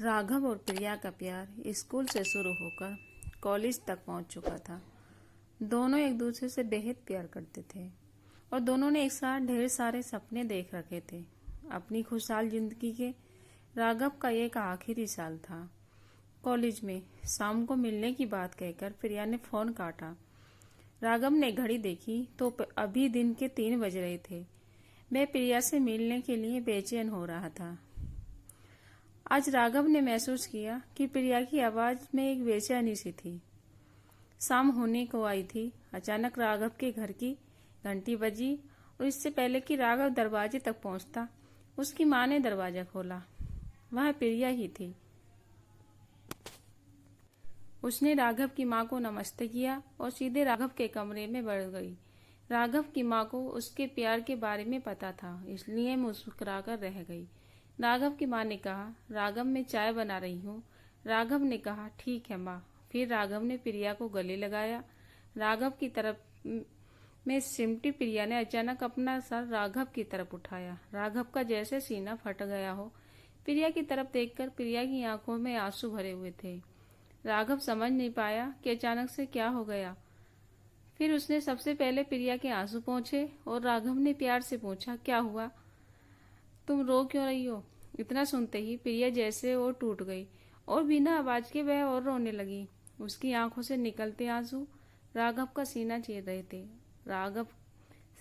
राघव और प्रिया का प्यार स्कूल से शुरू होकर कॉलेज तक पहुंच चुका था। दोनों एक दूसरे से बेहद प्यार करते थे और दोनों ने एक साथ ढेर सारे सपने देख रखे थे। अपनी खुशहाल जिंदगी के राघव का एक आखिरी साल था। कॉलेज में शाम को मिलने की बात कहकर प्रिया ने फोन काटा। राघव ने घड़ी देखी तो अभी दिन के 3 बज रहे थे। वह प्रिया से मिलने के लिए बेचैन हो रहा था। आज राघव ने महसूस किया कि प्रिया की आवाज में एक बेचैनी सी थी। शाम होने को आई थी। अचानक राघव के घर की घंटी बजी और इससे पहले कि राघव दरवाजे तक पहुंचता, उसकी मां ने दरवाजा खोला। वह प्रिया ही थी। उसने राघव की मां को नमस्ते किया और सीधे राघव के कमरे में बढ़ गई। राघव की मां को उसके प्यार के बारे में पता था, इसलिए मुस्कुराकर रह गई। राघव की मां ने कहा, राघव मैं चाय बना रही हूँ। राघव ने कहा, ठीक है माँ। फिर राघव ने प्रिया को गले लगाया। राघव की तरफ में सिमटी प्रिया ने अचानक अपना सर राघव की तरफ उठाया। राघव का जैसे सीना फट गया हो। प्रिया की तरफ देखकर प्रिया की आंखों में आंसू भरे हुए थे। राघव समझ नहीं पाया कि अचानक से क्या हो गया। फिर उसने सबसे पहले प्रिया के आंसू पोंछे और राघव ने प्यार से पूछा, क्या हुआ, तुम रो क्यों रही हो? इतना सुनते ही प्रिया जैसे और टूट गई और बिना आवाज के वह और रोने लगी। उसकी आंखों से निकलते आंसू राघव का सीना चीर रहे थे। राघव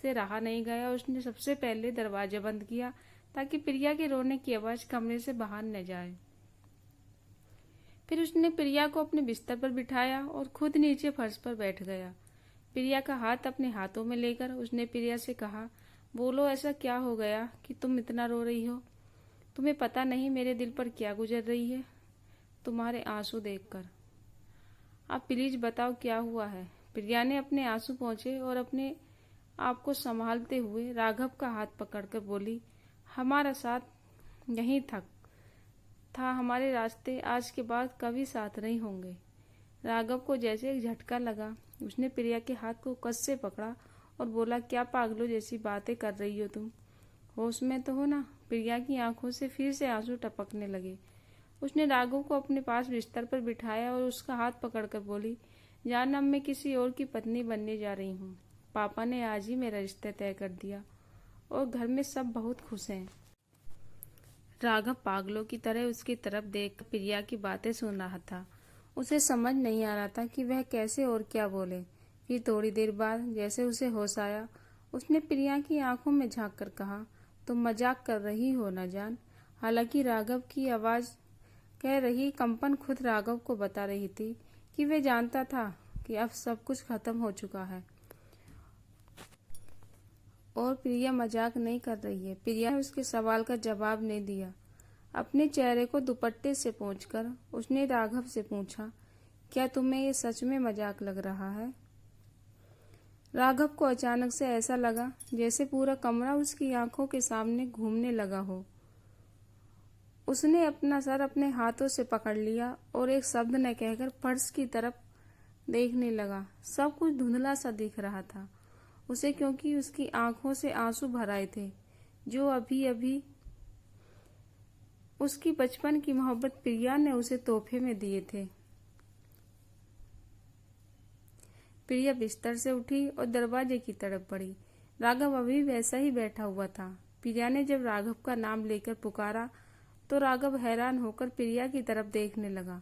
से रहा नहीं गया। उसने सबसे पहले दरवाजा बंद किया ताकि प्रिया के रोने की आवाज कमरे से बाहर न जाए। फिर उसने प्रिया को अपने बिस्तर पर बिठाया और खुद नीचे फर्श पर बैठ गया। प्रिया का हाथ अपने हाथों में लेकर उसने प्रिया से कहा, बोलो ऐसा क्या हो गया कि तुम इतना रो रही हो? तुम्हें पता नहीं मेरे दिल पर क्या गुजर रही है तुम्हारे आंसू देखकर। आप प्लीज बताओ क्या हुआ है? प्रिया ने अपने आंसू पोंछे और अपने आप को संभालते हुए राघव का हाथ पकड़कर बोली, हमारा साथ यहीं था हमारे रास्ते आज के बाद कभी साथ नहीं होंगे। राघव को जैसे एक झटका लगा। उसने प्रिया के हाथ को कस से पकड़ा और बोला, क्या पागलों जैसी बातें कर रही हो तुम? होश में तो हो ना? प्रिया की आंखों से फिर से आंसू टपकने लगे। उसने राघव को अपने पास बिस्तर पर बिठाया और उसका हाथ पकड़कर बोली, जान अब मैं किसी और की पत्नी बनने जा रही हूँ। पापा ने आज ही मेरा रिश्ता तय कर दिया और घर में सब बहुत खुश हैं। राघव पागलों की तरह उसकी तरफ देख प्रिया की बातें सुन रहा था। उसे समझ नहीं आ रहा था कि वह कैसे और क्या बोले। फिर थोड़ी देर बाद जैसे उसे होश आया, उसने प्रिया की आंखों में झांक कर कहा, तुम मजाक कर रही हो ना जान? हालांकि राघव की आवाज कह रही कंपन खुद राघव को बता रही थी कि वह जानता था कि अब सब कुछ खत्म हो चुका है और प्रिया मजाक नहीं कर रही है। प्रिया ने उसके सवाल का जवाब नहीं दिया। अपने चेहरे को दुपट्टे से पोंछकर उसने राघव से पूछा, क्या तुम्हें ये सच में मजाक लग रहा है? राघव को अचानक से ऐसा लगा जैसे पूरा कमरा उसकी आंखों के सामने घूमने लगा हो। उसने अपना सर अपने हाथों से पकड़ लिया और एक शब्द न कहकर फर्श की तरफ देखने लगा। सब कुछ धुंधला सा दिख रहा था उसे, क्योंकि उसकी आंखों से आंसू भर आए थे जो अभी अभी उसकी बचपन की मोहब्बत प्रिया ने उसे तोहफे में दिए थे। प्रिया बिस्तर से उठी और दरवाजे की तरफ बढ़ी। राघव अभी वैसा ही बैठा हुआ था। प्रिया ने जब राघव का नाम लेकर पुकारा तो राघव हैरान होकर प्रिया की तरफ देखने लगा।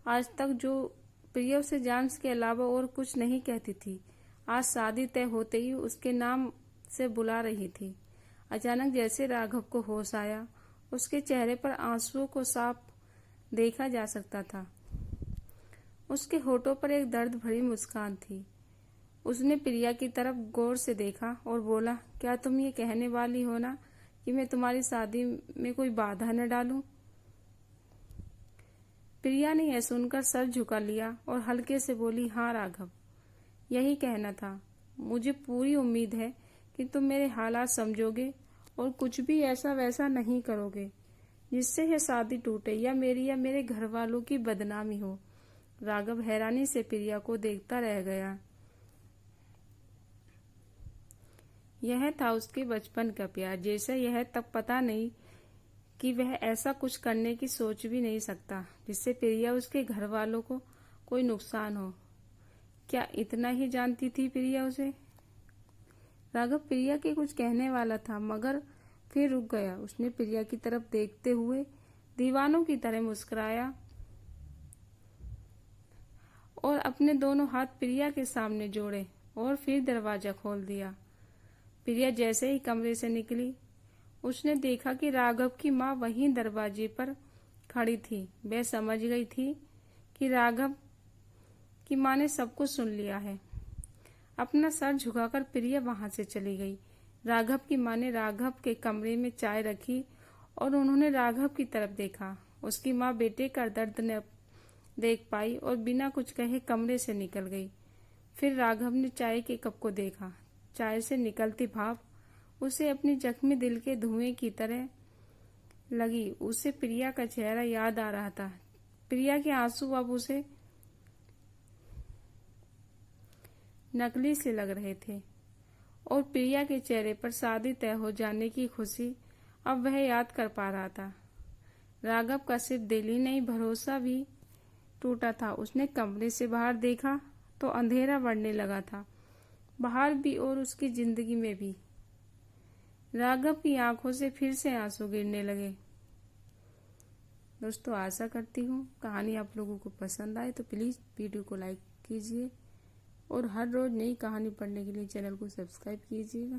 आज तक जो प्रिया उसे जान के अलावा और कुछ नहीं कहती थी, आज शादी तय होते ही उसके नाम से बुला रही थी। अचानक जैसे राघव को होश आया, उसके चेहरे पर आंसुओं को साफ देखा जा सकता था। उसके होठों पर एक दर्द भरी मुस्कान थी। उसने प्रिया की तरफ गौर से देखा और बोला, क्या तुम ये कहने वाली हो ना कि मैं तुम्हारी शादी में कोई बाधा न डालूं? प्रिया ने यह सुनकर सर झुका लिया और हल्के से बोली, हाँ राघव, यही कहना था। मुझे पूरी उम्मीद है कि तुम मेरे हालात समझोगे और कुछ भी ऐसा वैसा नहीं करोगे जिससे यह शादी टूटे या मेरे घर वालों की बदनामी हो। राघव हैरानी से प्रिया को देखता रह गया। यह था उसके बचपन का प्यार, जैसे यह तब पता नहीं कि वह ऐसा कुछ करने की सोच भी नहीं सकता जिससे प्रिया उसके घर वालों को कोई नुकसान हो। क्या इतना ही जानती थी प्रिया उसे? राघव प्रिया के कुछ कहने वाला था, मगर फिर रुक गया। उसने प्रिया की तरफ देखते हुए दीवानों की तरह मुस्कुराया और अपने दोनों हाथ प्रिया के सामने जोड़े और फिर दरवाजा खोल दिया। प्रिया जैसे ही कमरे से निकली, उसने देखा कि राघव की माँ वहीं दरवाजे पर खड़ी थी। वह समझ गई थी कि राघव की माँ ने सब कुछ सुन लिया है। अपना सर झुकाकर प्रिया वहां से चली गई। राघव की माँ ने राघव के कमरे में चाय रखी और उन्होंने राघव की तरफ देखा। उसकी माँ बेटे का दर्द न देख पाई और बिना कुछ कहे कमरे से निकल गई। फिर राघव ने चाय के कप को देखा। चाय से निकलती भाप उसे अपनी जख्मी दिल के धुएं की तरह लगी। उसे प्रिया का चेहरा याद आ रहा था। प्रिया के आंसू अब उसे नकली से लग रहे थे और प्रिया के चेहरे पर शादी तय हो जाने की खुशी अब वह याद कर पा रहा था। राघव का सिर्फ दिल ही नहीं, भरोसा भी टूटा था। उसने कमरे से बाहर देखा तो अंधेरा बढ़ने लगा था, बाहर भी और उसकी जिंदगी में भी। राघव की आंखों से फिर से आंसू गिरने लगे। दोस्तों, आशा करती हूँ कहानी आप लोगों को पसंद आए तो प्लीज़ वीडियो को लाइक कीजिए और हर रोज नई कहानी पढ़ने के लिए चैनल को सब्सक्राइब कीजिएगा।